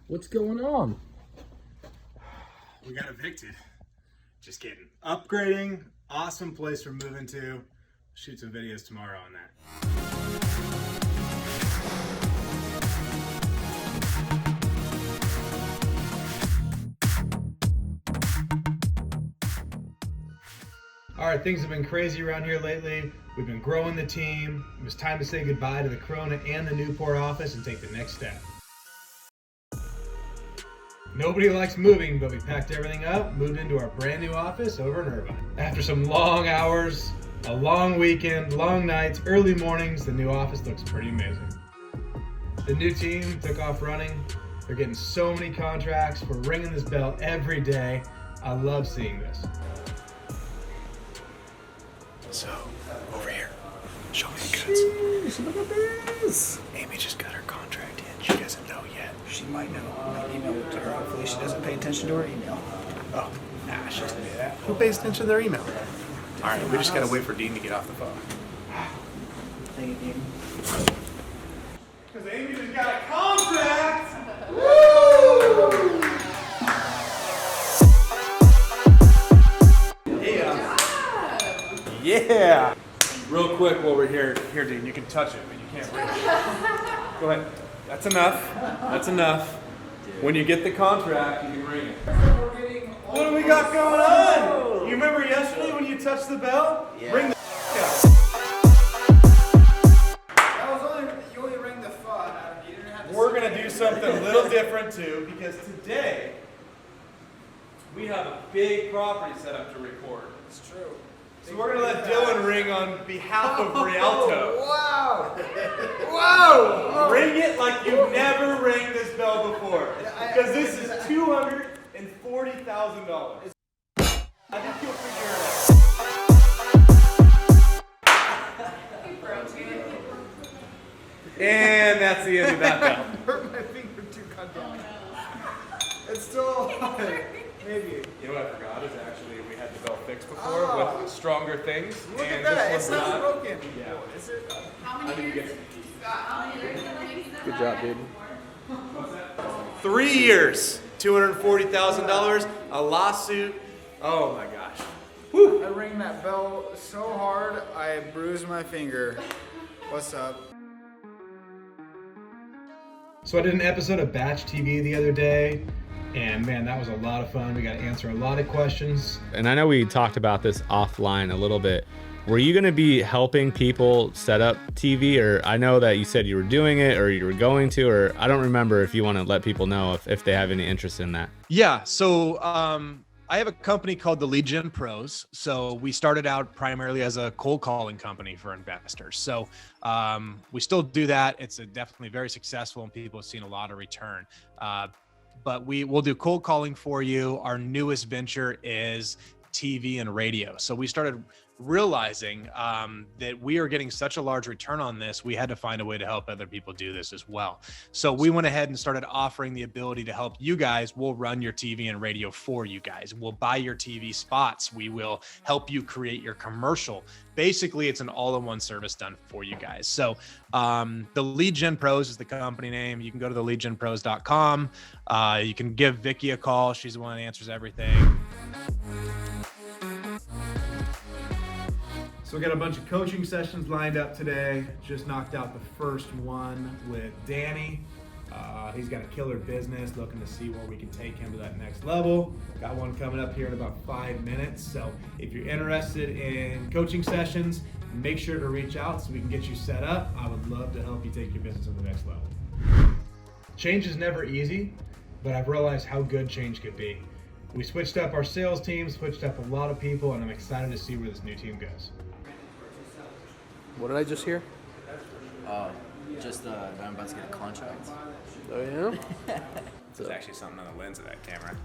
What's going on? We got evicted. Just kidding. Upgrading. Awesome place we're moving to. Shoot some videos tomorrow on that. All right, things have been crazy around here lately. We've been growing the team. It was time to say goodbye to the Corona and the Newport office and take the next step. Nobody likes moving, but we packed everything up, moved into our brand new office over in Irvine. After some long hours, a long weekend, long nights, early mornings, the new office looks pretty amazing. The new team took off running. They're getting so many contracts. We're ringing this bell every day. I love seeing this. So, over here, show me the goods. Jeez, look at this. Amy just got her contract in. She doesn't know yet. She might know. I might email it to her. Hopefully she doesn't pay attention to her email. Oh, nah, she doesn't do that. Who pays attention to their email? All right, we just gotta wait for Dean to get off the phone. Thank you, Dean. Because Amy just got a contract! Yeah! Real quick while we're here, Dean, you can touch it, but you can't ring it. Go ahead. That's enough. That's enough. When you get the contract, you can ring it. What do we got going on? You remember yesterday when you touched the bell? Yeah. Ring the You only ring the phone. You didn't have to. We're going to do something a little different too, because today we have a big property set up to record. It's true. So we're going to let Dylan ring on behalf of Rialto. Wow! Wow! Ring it like you've never rang this bell before. Because this is $240,000. I think you'll figure it out. And that's the end of that bell. Hurt my finger too goddamn. It's still alive. Maybe. You know what I forgot is actually we had the bell fixed before with stronger things. Look and at that. this It's one's not broken. Yeah. Is it? How many years? Good job, dude. 3 years, $240,000, a lawsuit. Oh my gosh. Whew. I rang that bell so hard I bruised my finger. What's up? So I did an episode of Batch TV the other day, and man, that was a lot of fun. We got to answer a lot of questions. And I know we talked about this offline a little bit. Were you going to be helping people set up TV? Or I know that you said you were doing it or you were going to, or I don't remember if you want to let people know if they have any interest in that. Yeah. So I have a company called the Lead Gen Pros. So we started out primarily as a cold calling company for investors. So we still do that. It's definitely very successful and people have seen a lot of return. But we'll do cold calling for you. Our newest venture is TV and radio. So we started realizing that we are getting such a large return on this, we had to find a way to help other people do this as well. So we went ahead and started offering the ability to help you guys. We'll run your TV and radio for you guys. We'll buy your TV spots. We will help you create your commercial. Basically, it's an all-in-one service done for you guys. So the Lead Gen Pros is the company name. You can go to theleadgenpros.com. You can give Vicky a call. She's the one that answers everything. So we got a bunch of coaching sessions lined up today. Just knocked out the first one with Danny. He's got a killer business, looking to see where we can take him to that next level. Got one coming up here in about 5 minutes. So if you're interested in coaching sessions, make sure to reach out so we can get you set up. I would love to help you take your business to the next level. Change is never easy, but I've realized how good change could be. We switched up our sales team, switched up a lot of people, and I'm excited to see where this new team goes. What did I just hear? Just that I'm about to get a contract. Oh yeah? There's actually something on the lens of that camera.